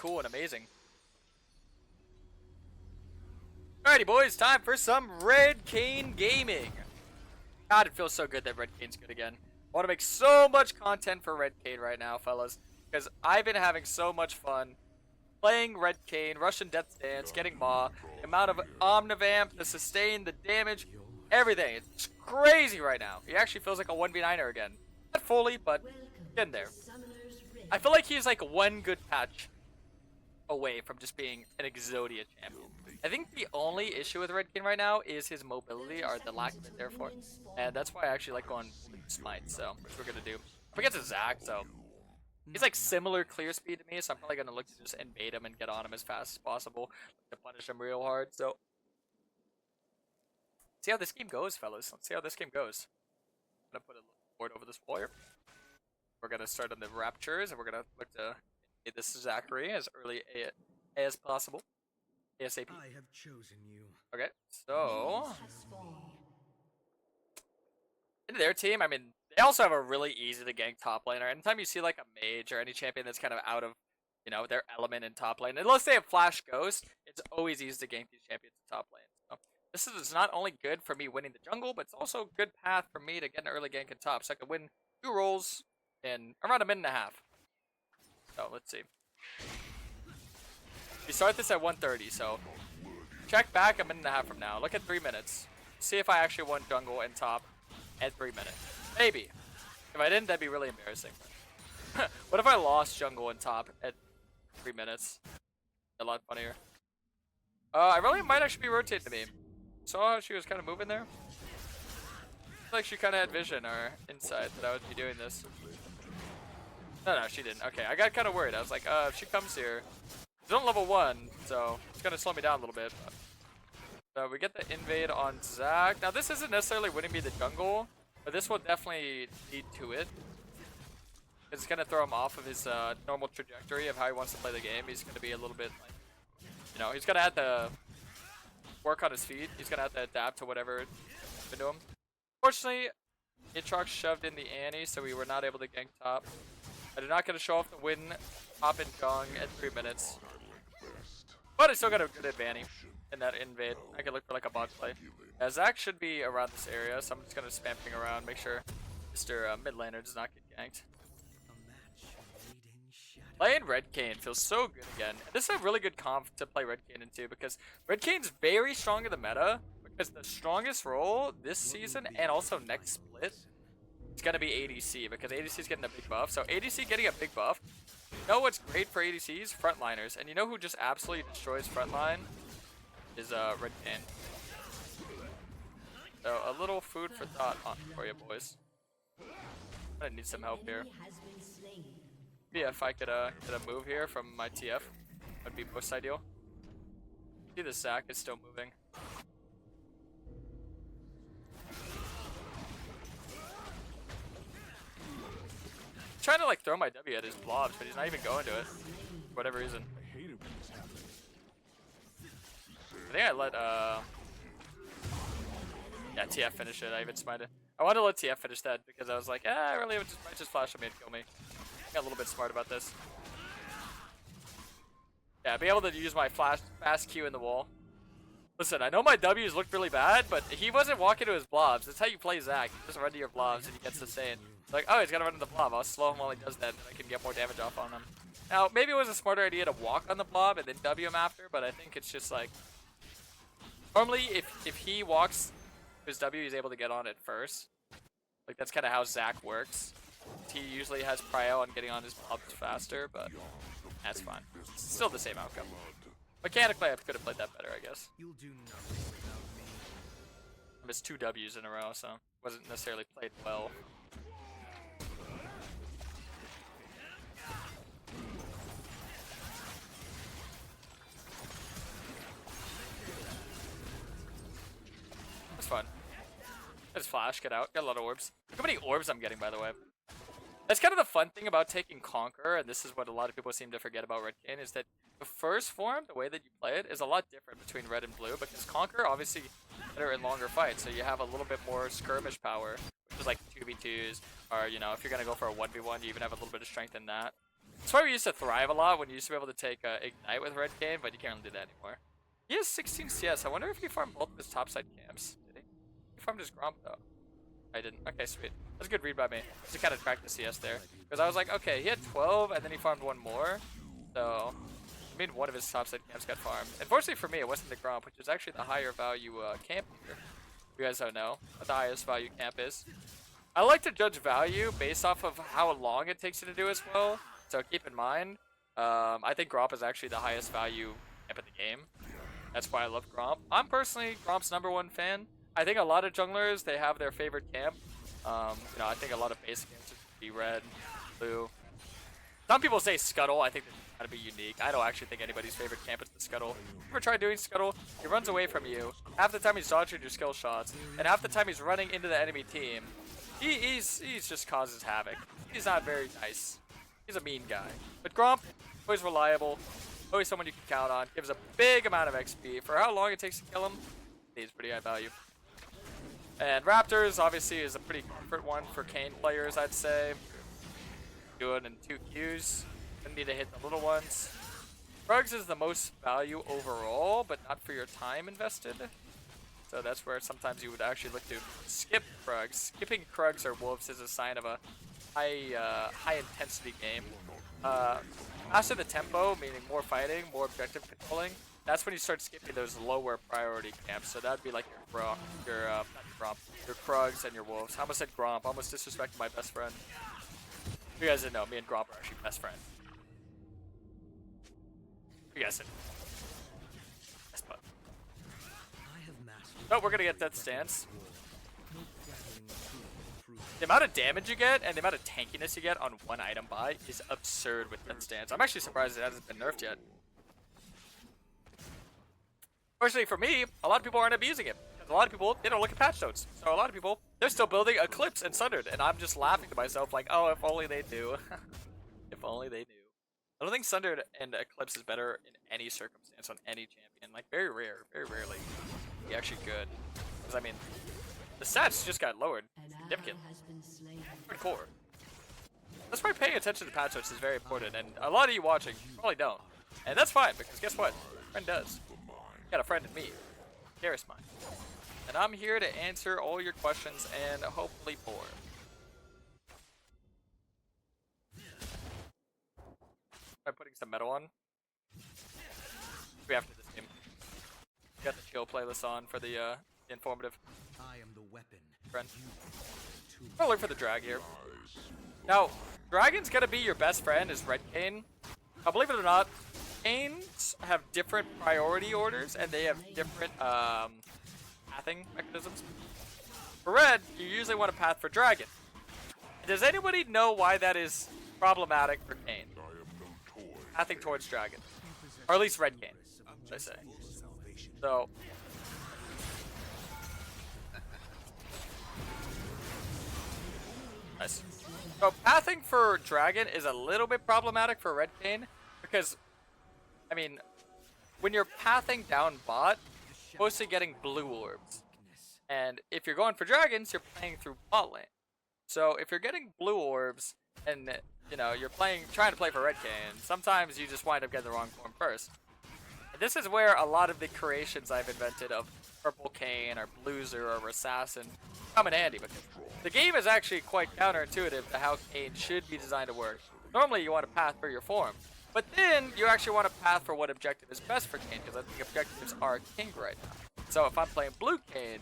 cool and amazing. Alrighty, boys, time for some Red Kayn gaming. God, it feels so good that Red Kayn's good again. I want to make so much content for Red Kayn right now, fellas, because I've been having so much fun playing Red Kayn, Russian Death Stance, getting Maw, the amount of Omnivamp, the sustain, the damage, everything. It's crazy right now. He actually feels like a 1v9er again. Not fully, but getting there. I feel like he's like one good patch away from just being an Exodia champion. I think the only issue with Red Kayn right now is his mobility, or the lack of it, therefore. And that's why I actually like going Smite, so which we're gonna do. If we get to Zac, so he's like similar clear speed to me, so I'm probably gonna look to just invade him and get on him as fast as possible to punish him real hard. So see how this game goes, fellas. Let's see how this game goes. I'm gonna put a little board over this wall here. We're gonna start on the Raptures, and we're gonna look to invade this Zachary as early as possible. ASAP. I have chosen you. Okay, so into their team, I mean, they also have a really easy to gank top laner. Anytime you see like a mage or any champion that's kind of out of, you know, their element in top lane, unless they have Flash Ghost, it's always easy to gank these champions in top lane. So this is not only good for me winning the jungle, but it's also a good path for me to get an early gank in top, so I can win 2 rolls in around a minute and a half. So let's see. We start this at 1:30, so check back a minute and a half from now. Look at 3 minutes. See if I actually won jungle and top at 3 minutes. Maybe. If I didn't, that'd be really embarrassing. What if I lost jungle and top at 3 minutes? A lot funnier. I really might actually be rotating to me. Saw how she was kind of moving there. I feel like she kind of had vision or insight that I would be doing this. No, she didn't. Okay, I got kind of worried. I was like, if she comes here, she's on level 1, so it's gonna slow me down a little bit. So we get the invade on Zac. Now this isn't necessarily winning me the jungle, but this will definitely lead to it. It's gonna throw him off of his normal trajectory of how he wants to play the game. He's gonna be a little bit like, you know, he's gonna have to work on his feet. He's gonna have to adapt to whatever happened to him. Fortunately, Aatrox shoved in the Annie, so we were not able to gank top. I did not get to show off the win top and Jung at 3 minutes. But I still got a good advantage in that invade. I could look for like a bot play. Zac should be around this area, so I'm just gonna spam ping around, make sure Mr. Mid laner does not get ganked. Playing Red Kayn feels so good again. This is a really good comp to play Red Kayn into, because Red Kayn's very strong in the meta, because the strongest role this season and also next split is gonna be ADC, because ADC is getting a big buff. So ADC getting a big buff. You know what's great for ADCs? Frontliners. And you know who just absolutely destroys frontline? Is Red Kayn. So a little food for thought for you boys. I'm gonna need some help here. Maybe if I could get a move here from my TF, would be most ideal. See, the Zac is still moving. Trying to like throw my W at his blobs, but he's not even going to it for whatever reason. I think I let yeah, TF finish it. I even smited. I wanted to let TF finish that because I was like, really it might just flash on me and kill me. Got a little bit smart about this. Yeah, be able to use my fast Q in the wall. Listen, I know my W's looked really bad, but he wasn't walking to his blobs. That's how you play Zac. You just run to your blobs and he gets sustained. It's like, oh, he's gotta run to the blob. I'll slow him while he does that, and I can get more damage off on him. Now, maybe it was a smarter idea to walk on the blob and then W him after, but I think it's just like... Normally, if he walks his W, he's able to get on it first. Like, that's kind of how Zac works. He usually has prio on getting on his blobs faster, but that's fine. It's still the same outcome. Mechanically, I could have played that better, I guess. You'll do nothing without me. I missed 2 W's in a row, so wasn't necessarily played well. That's fun. I just flash, get out, got a lot of orbs. Look how many orbs I'm getting, by the way. That's kind of the fun thing about taking Conquer, and this is what a lot of people seem to forget about Red Kayn, is that the first form, the way that you play it, is a lot different between red and blue, because Conquer obviously better in longer fights, so you have a little bit more skirmish power, which is like 2v2s, or, you know, if you're going to go for a 1v1, you even have a little bit of strength in that. That's why we used to thrive a lot when you used to be able to take Ignite with Red Kayn, but you can't really do that anymore. He has 16 CS. I wonder if he farmed both of his topside camps. Did he? He farmed his Gromp though. I didn't. Okay, sweet. That's a good read by me. Just to kind of track the CS there. Because I was like, okay, he had 12 and then he farmed one more. So, I mean, one of his topside camps got farmed. Unfortunately for me, it wasn't the Gromp, which is actually the higher value camp here. You guys don't know what the highest value camp is. I like to judge value based off of how long it takes you to do as well. So keep in mind, I think Gromp is actually the highest value camp in the game. That's why I love Gromp. I'm personally Gromp's #1 fan. I think a lot of junglers, they have their favorite camp. You know, I think a lot of base camps would be red, blue. Some people say Scuttle. I think that's gotta be unique. I don't actually think anybody's favorite camp is the Scuttle. Ever try doing Scuttle? He runs away from you. Half the time he's dodging your skill shots, and half the time he's running into the enemy team. He's just causes havoc. He's not very nice. He's a mean guy. But Gromp, always reliable, always someone you can count on. Gives a big amount of XP. For how long it takes to kill him, he's pretty high value. And Raptors, obviously, is a pretty comfort one for Kayn players, I'd say. Do it in 2 Qs. Didn't need to hit the little ones. Krugs is the most value overall, but not for your time invested. So that's where sometimes you would actually look to skip Krugs. Skipping Krugs or Wolves is a sign of a high intensity game. Faster the tempo, meaning more fighting, more objective controlling. That's when you start skipping those lower priority camps. So that'd be like your Krugs and your Wolves. I almost said Gromp. I almost disrespected my best friend. You guys didn't know, me and Gromp are actually best friends. You guys didn't. Yes, but. Oh, we're gonna get Death Stance. The amount of damage you get and the amount of tankiness you get on one item buy is absurd with Death Stance. I'm actually surprised it hasn't been nerfed yet. Fortunately for me, a lot of people aren't abusing it. A lot of people, they don't look at patch notes. So a lot of people, they're still building Eclipse and Sundered, and I'm just laughing to myself like, oh, if only they do. If only they do. I don't think Sundered and Eclipse is better in any circumstance on any champion. Like, very rarely. Be actually good. Because, I mean, the stats just got lowered significantly. Hardcore. That's why paying attention to patch notes is very important, and a lot of you watching probably don't. And that's fine, because guess what? Friend does. You got a friend in me. Karasmai. And I'm here to answer all your questions and hopefully more. Am I putting some metal on? We after this game. Got the chill playlist on for the informative. I am the weapon. Friend. I'll look for the drag here. Now, Dragon's gonna be your best friend is Red Kayn. Now, believe it or not, Kayns have different priority orders and they have different pathing mechanisms. For Red, you usually want to path for Dragon. Does anybody know why that is problematic for Kayn? Pathing towards Dragon. Or at least Red Kayn, should I say. So, nice. So pathing for Dragon is a little bit problematic for Red Kayn because, I mean, when you're pathing down bot, you're mostly getting blue orbs. And if you're going for dragons, you're playing through bot lane. So if you're getting blue orbs and, you know, you're trying to play for Red Kayn, sometimes you just wind up getting the wrong form first. And this is where a lot of the creations I've invented of Purple Kayn or Bluezer or Assassin come in handy, because the game is actually quite counterintuitive to how Kayn should be designed to work. Normally you want to path for your form, but then you actually want to path for what objective is best for Kayn, because I think objectives are king right now. So if I'm playing Blue Kayn,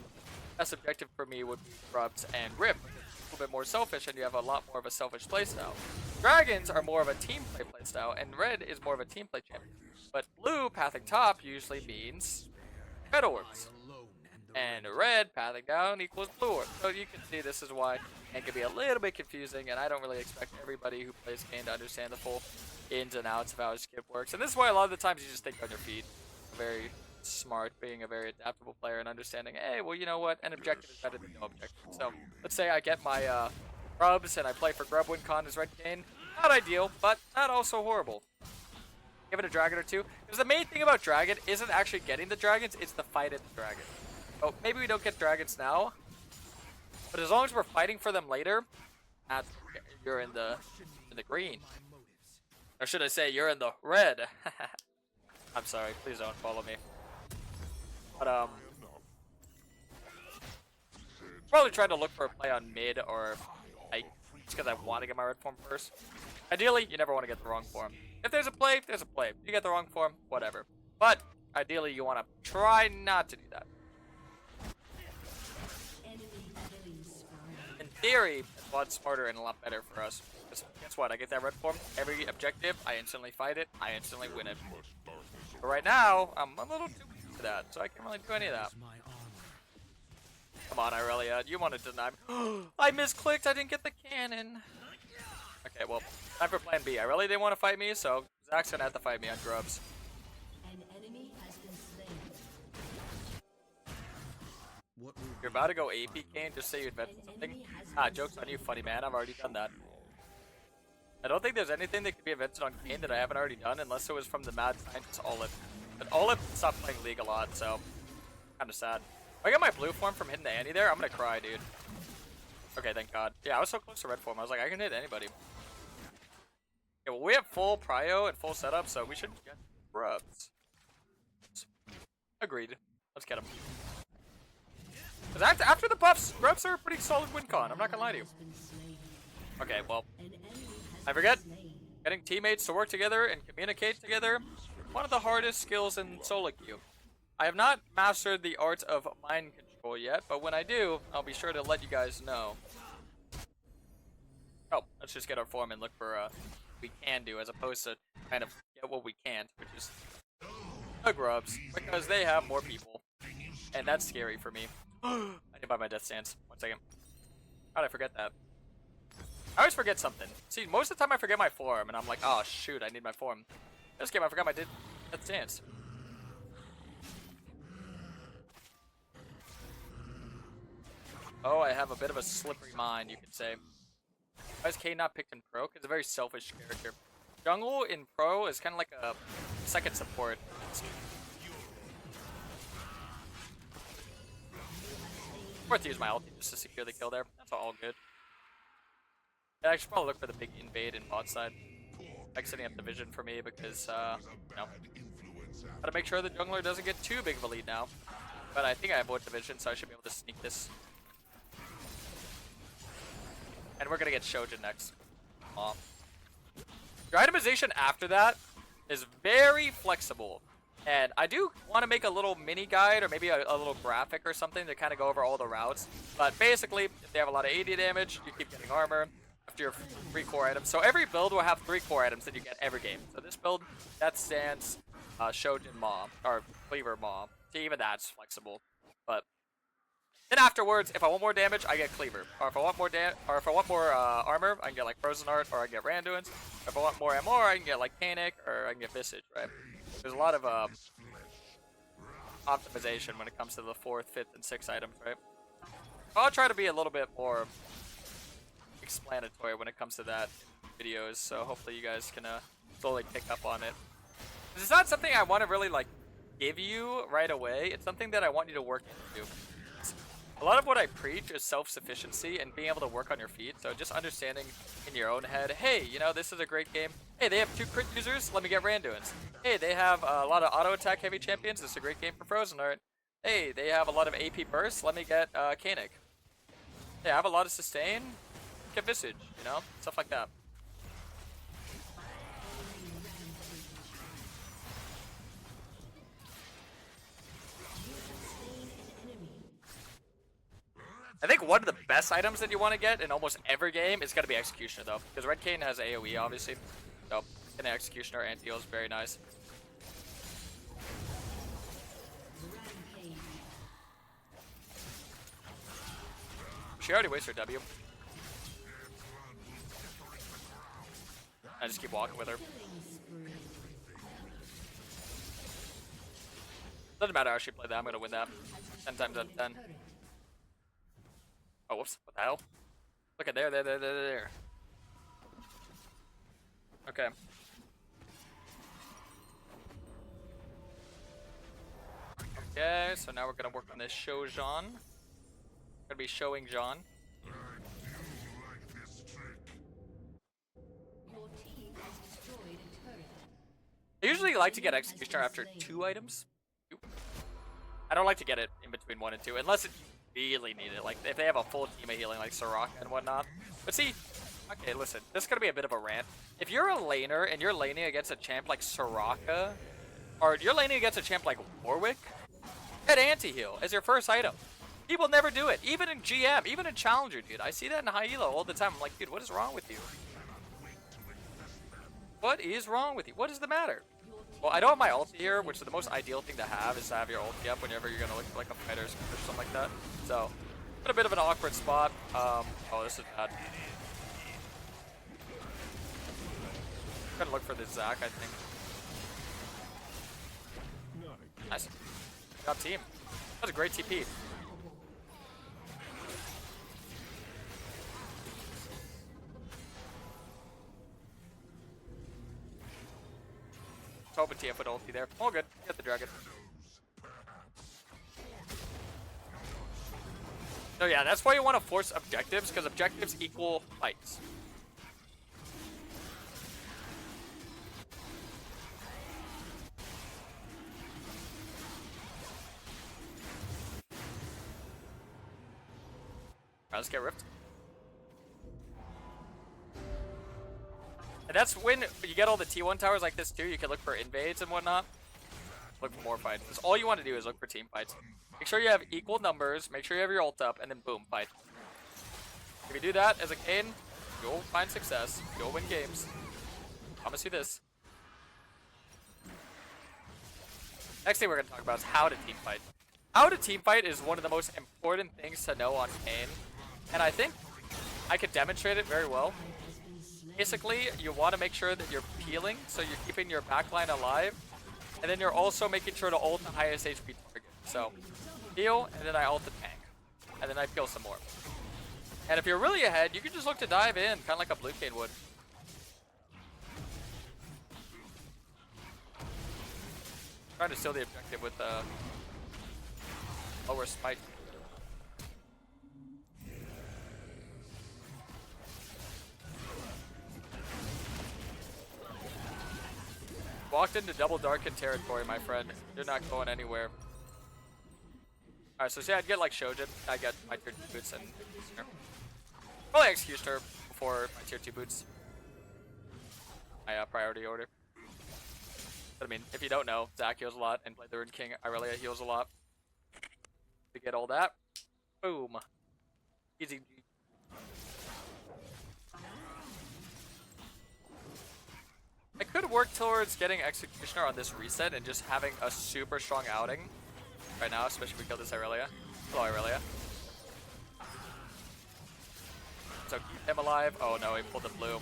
best objective for me would be Corrupt and Rip. A little bit more selfish, and you have a lot more of a selfish playstyle. Dragons are more of a team play playstyle, and Red is more of a team play champion. But Blue pathing top usually means red orbs. And Red pathing down equals blue orbs. So you can see this is why it can be a little bit confusing, and I don't really expect everybody who plays Kayn to understand the full ins and outs of how his skip works. And this is why a lot of the times you just think on your feet. Very smart, being a very adaptable player and understanding, hey, well, you know what, an objective is better than no objective. So let's say I get my grubs and I play for grub win con as Red Kayn. Not ideal, but not also horrible. Give it a dragon or two, because the main thing about dragon isn't actually getting the dragons, it's the fight at the dragon. Oh, maybe we don't get dragons now, but as long as we're fighting for them later, you're in the green. Or should I say you're in the red? I'm sorry, please don't follow me. But probably trying to look for a play on mid or Ike, just because I want to get my red form first. Ideally, you never want to get the wrong form. If there's a play, there's a play. You get the wrong form, whatever. But ideally, you want to try not to do that. In theory, it's a lot smarter and a lot better for us. Because guess what? I get that red form. Every objective, I instantly fight it. I instantly win it. But right now, I'm a little too weak for that, so I can't really do any of that. Come on, Irelia. You want to deny me. I misclicked. I didn't get the cannon. Okay, well, time for plan B. I really didn't want to fight me, so Zach's going to have to fight me on grubs. You're about to go AP, Kayn, just say you invented something. Ah, joke's on you, funny man. I've already done that. I don't think there's anything that could be invented on Kayn that I haven't already done, unless it was from the mad scientist Olive. But Olive stopped playing League a lot, so kind of sad. If I get my blue form from hitting the Annie there, I'm gonna cry, dude. Okay, thank God. Yeah, I was so close to red form. I was like, I can hit anybody. Yeah, well, we have full prio and full setup, so we should get grubs. Agreed. Let's get them. Because after the buffs, grubs are a pretty solid win con. I'm not gonna lie to you. Okay, well, I forget. Getting teammates to work together and communicate together, one of the hardest skills in solo queue. I have not mastered the art of mind control yet, but when I do, I'll be sure to let you guys know. Oh, let's just get our form and look for what we can do, as opposed to kind of get what we can't, which is the grubs, because they have more people, and that's scary for me. I need to buy my death stance. 1 second. How did I forget that? I always forget something. See, most of the time I forget my form, and I'm like, oh shoot, I need my form. This game, I forgot my death stance. Oh, I have a bit of a slippery mind, you could say. Why is Kayn not picked in pro? Because it's a very selfish character. Jungle in pro is kind of like a second support. Worth to use my ulti just to secure the kill there. That's all good. Yeah, I should probably look for the big invade in bot side. Like setting up the vision for me because, you know, gotta make sure the jungler doesn't get too big of a lead now. But I think I have void division, so I should be able to sneak this. And we're gonna get Shojin next. Aw. Your itemization after that is very flexible. And I do want to make a little mini guide or maybe a little graphic or something to kind of go over all the routes. But basically, if they have a lot of AD damage, you keep getting armor after your 3 core items. So every build will have 3 core items that you get every game. So this build, that stands Shojin Maw, or Cleaver Maw. See, even that's flexible. But then afterwards, if I want more damage, I get Cleaver. Or if I want more armor, I can get like Frozen Art, or I can get Randuin's. If I want more MR, I can get like Kainic, or I can get Visage, right? There's a lot of optimization when it comes to the 4th, 5th, and 6th items, right? I'll try to be a little bit more explanatory when it comes to that in videos, so hopefully you guys can slowly pick up on it. It's not something I want to really like give you right away. It's something that I want you to work into. A lot of what I preach is self-sufficiency and being able to work on your feet. So just understanding in your own head, hey, you know, this is a great game. Hey, they have 2 crit users, let me get Randuin's. Hey, they have a lot of auto attack heavy champions, this is a great game for Frozen Art. Hey, they have a lot of AP bursts, let me get Kainic. Hey, I have a lot of sustain, get Visage, you know, stuff like that. I think one of the best items that you want to get in almost every game is going to be Executioner, though. Because Red Kayn has AoE, obviously. So, getting Executioner anti-heal is very nice. She already wasted her W. I just keep walking with her. Doesn't matter how she played that, I'm going to win that. 10 times out of 10. Oh, whoops. What the hell? Look at there. Okay. Okay, so now we're gonna work on this show Jean. Gonna be showing Jean. usually like to get Executioner after 2 items. I don't like to get it in between 1 and 2, unless it really need it. Like, if they have a full team of healing, like Soraka and whatnot. But see, okay, listen, this is going to be a bit of a rant. If you're a laner and you're laning against a champ like Soraka, or you're laning against a champ like Warwick, get anti-heal as your first item. People never do it, even in GM, even in Challenger, dude. I see that in high elo all the time. I'm like, dude, what is wrong with you? What is wrong with you? What is the matter? Well, I don't have my ulti here, which is the most ideal thing to have, is to have your ulti up whenever you're gonna look for like a fighter or something like that. So, but a bit of an awkward spot. Oh, this is bad. I'm gonna look for this Zac, I think. Nice. Got team. That was a great TP. Hoping TF with ulti there. All good. Get the dragon. So yeah, that's why you want to force objectives, because objectives equal fights. Alright, let's get ripped. And that's when you get all the T1 towers like this too. You can look for invades and whatnot. Look for more fights. That's all you want to do is look for team fights. Make sure you have equal numbers. Make sure you have your ult up, and then boom, fight. If you do that as a Kayn, you'll find success. You'll win games. Promise you this. Next thing we're going to talk about is how to team fight. How to team fight is one of the most important things to know on Kayn. And I think I could demonstrate it very well. Basically, you want to make sure that you're peeling, so you're keeping your backline alive. And then you're also making sure to ult the highest HP target. So, peel, and then I ult the tank. And then I peel some more. And if you're really ahead, you can just look to dive in, kind of like a blue Kayn would. Trying to steal the objective with lower smite. Walked into double darkened territory, my friend. You're not going anywhere. Alright, so see, I'd get like Shojin. I get my tier 2 boots and Executioner. Probably Executioner before my tier 2 boots. My priority order. But I mean, if you don't know, Zac heals a lot, and Blade the Ruined King Irelia heals a lot. To get all that, boom. Easy. I could work towards getting Executioner on this reset and just having a super strong outing right now, especially if we kill this Irelia. Hello, Irelia. So keep him alive. Oh no, he pulled the blue.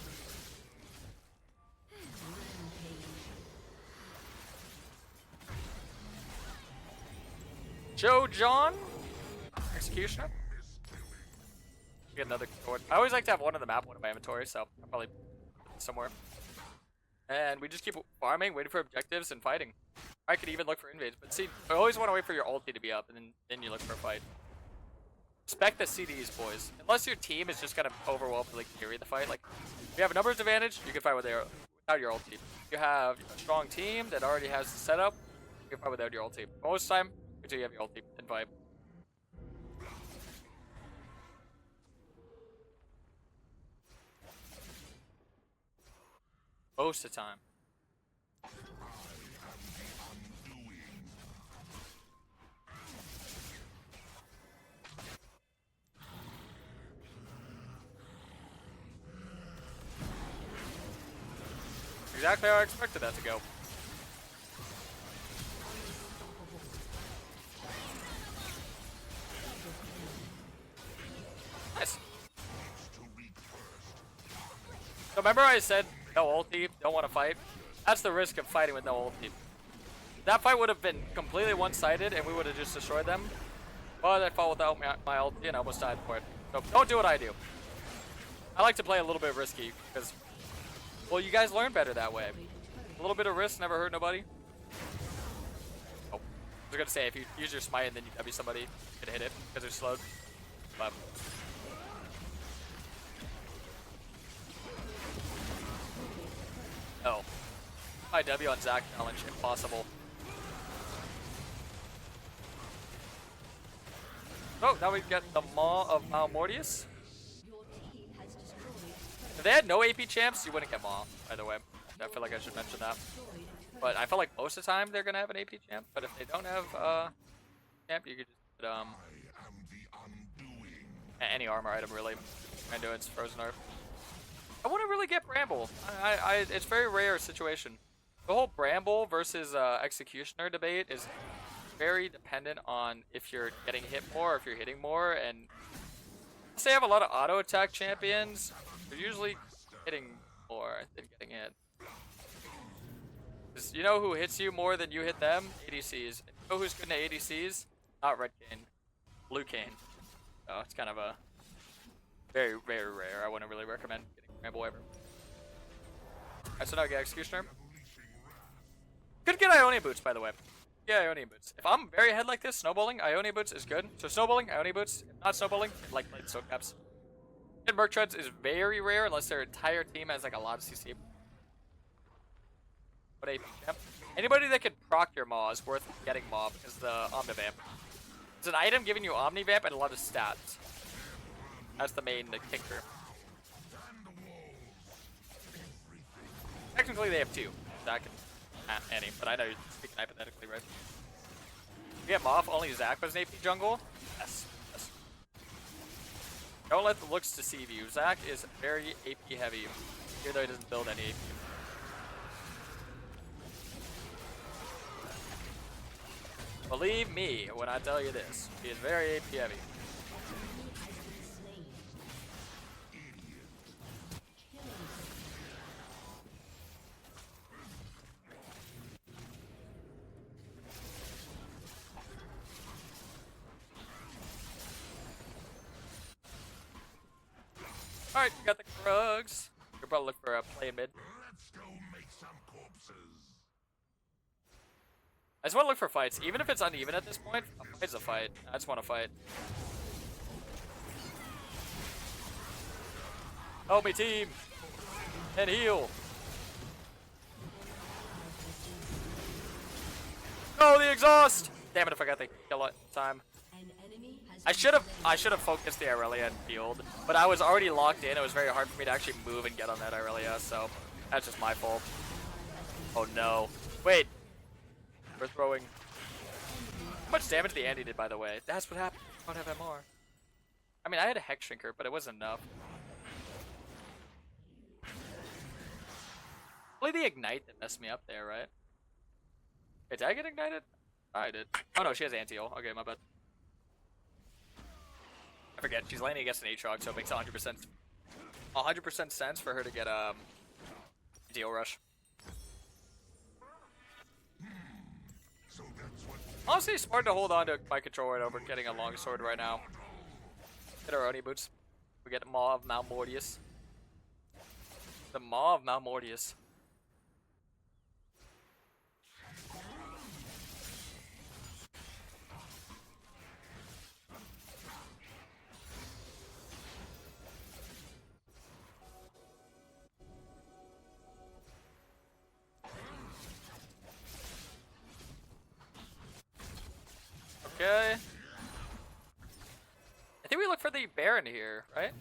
Joe John? Executioner? Get another sword. I always like to have one on the map, one in my inventory, so I'll probably put it somewhere. And we just keep farming, waiting for objectives, and fighting. I could even look for invades, but see, I always want to wait for your ulti to be up, and then you look for a fight. Respect the CDs, boys. Unless your team is just gonna overwhelmingly carry the fight. Like, if you have a numbers advantage, you can fight without your ulti. If you have a strong team that already has the setup, you can fight without your ulti. Most of the time, until you have your ulti and fight. Most of the time. Exactly how I expected that to go. Nice. So remember I said no ulti, don't want to fight? That's the risk of fighting with no ulti. That fight would have been completely one-sided and we would have just destroyed them. But I fought without my ulti and almost died for it. So don't do what I do. I like to play a little bit risky because, well, you guys learn better that way. A little bit of risk never hurt nobody. Oh, I was gonna say if you use your smite and then you W somebody, you could hit it because they're slowed. But oh, My W on Zac challenge, impossible. Oh, now we get the Maw of Malmortius. If they had no AP champs, you wouldn't get Maw, by the way. I feel like I should mention that. But I feel like most of the time they're gonna have an AP champ. But if they don't have champ, you could just put, any armor item really. Mandoin's Frozen Art. I want to really get Bramble. It's a very rare situation. The whole Bramble versus Executioner debate is very dependent on if you're getting hit more or if you're hitting more. And since they have a lot of auto attack champions, they're usually hitting more than getting hit. You know who hits you more than you hit them? ADCs. You know who's good in ADCs? Not Red Kayn. Blue Kayn. So it's kind of a very, very rare. I wouldn't really recommend getting Bramble ever. Alright, so now I get Executioner. Could get Ionian Boots, by the way. Yeah, Ionian Boots. If I'm very ahead like this, snowballing, Ionian Boots is good. So snowballing, Ionian Boots. If not snowballing, like Stone Caps. And Merc Treads is very rare unless their entire team has like a lot of CC. What AP champ? Anybody that can proc your Maw is worth getting Maw because the Omnivamp. It's an item giving you Omnivamp and a lot of stats. That's the main kicker. Technically they have two. Zac and Annie, but I know you're speaking hypothetically, right? You get Moth, only Zac was an AP jungle? Yes. Yes. Don't let the looks deceive you. Zac is very AP heavy, even though he doesn't build any AP. Believe me when I tell you this, he is very AP heavy. Alright, you got the Krugs. You'll probably look for a play mid. Let's go make some corpses. I just want to look for fights. Even if it's uneven at this point, a fight's a fight. I just want to fight. Help me, team! And heal! Oh, the exhaust! Damn it, if I got the kill it time. I should have focused the Irelia and healed, but I was already locked in. It was very hard for me to actually move and get on that Irelia, so that's just my fault. Oh no. Wait. We're throwing. How much damage the Andy did, by the way? That's what happened. I don't have MR. I mean, I had a Hex Shrinker, but it wasn't enough. Only the Ignite that messed me up there, right? Wait, did I get ignited? Oh, I did. Oh no, she has anti-ult. Okay, my bad. I forget, she's landing against an Aatrox, so it makes 100% sense for her to get anti-ult rush. Honestly, it's smart to hold on to my controller over getting a longsword right now. Get our Oni boots. We get the Maw of Malmortius. The Maw of Malmortius. Okay. I think we look for the Baron here, right?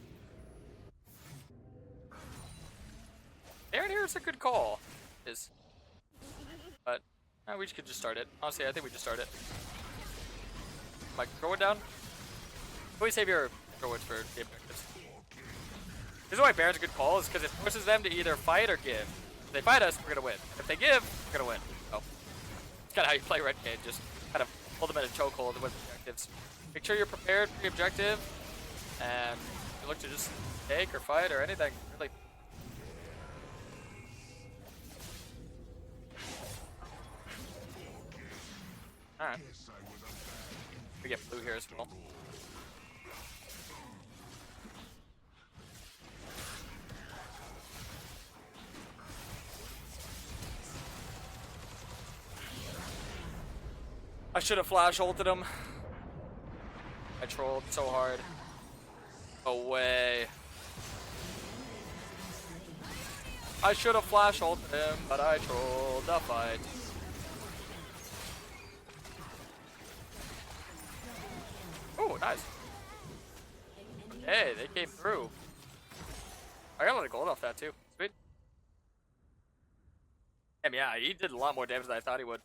Baron here is a good call. But we could just start it. Honestly, I think we just start it. My control down. Always save your control for the objectives. This is why Baron's a good call, is because it forces them to either fight or give. If they fight us, we're gonna win. If they give, we're gonna win. So it's kind of how you play Red Kayn. Just kind of hold them in a chokehold with objectives. Make sure you're prepared for the objective, and you look to just take or fight or anything. Really. Alright. We get blue here as well. I should have flash ulted him. I trolled so hard. Away. I should have flash ulted him, but I trolled the fight. Oh, nice. Hey, they came through. I got a lot of gold off that too. Sweet. Damn, yeah, he did a lot more damage than I thought he would.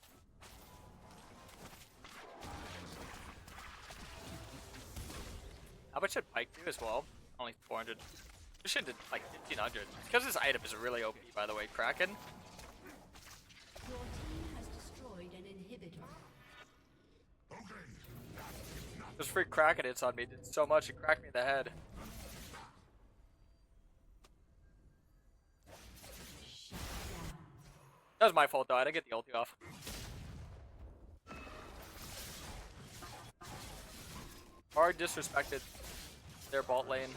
How much did Pike do as well? Only 400. This shit did like 1500. Because this item is really OP, by the way. Kraken. Your team has destroyed an inhibitor. This free Kraken hits on me. Did so much, it cracked me in the head. That was my fault though, I didn't get the ulti off. Hard disrespected their bot lane.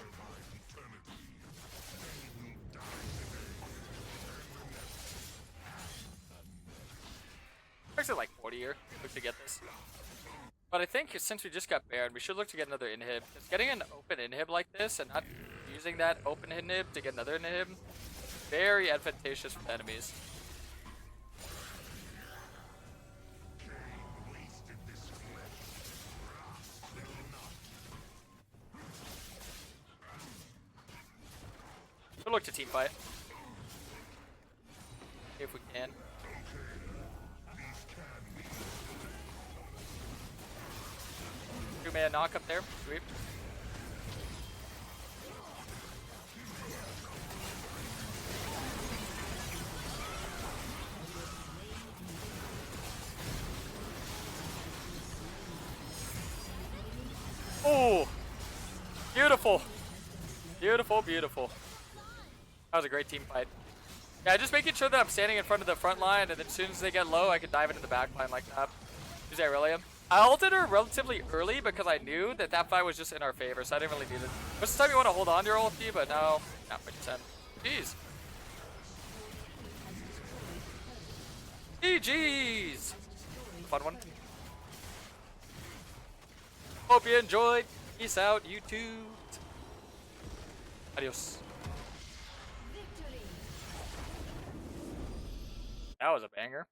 Actually like 40 here, look to get this. But I think since we just got Baron, we should look to get another inhib. Because getting an open inhib like this and not using that open inhib to get another inhib, very advantageous for the enemies. We'll look to team fight. If we can. Two-man knock up there. Sweep. Oh! Beautiful! Beautiful, beautiful. That was a great team fight. Yeah, just making sure that I'm standing in front of the front line, and then as soon as they get low, I can dive into the back line like that. Use Aurelium. I ulted her relatively early because I knew that that fight was just in our favor, so I didn't really need it. Most of the time you want to hold on to your ulti, but no. Not for 10. Jeez. GG's! Fun one. Hope you enjoyed. Peace out, YouTube. Adios. That was a banger.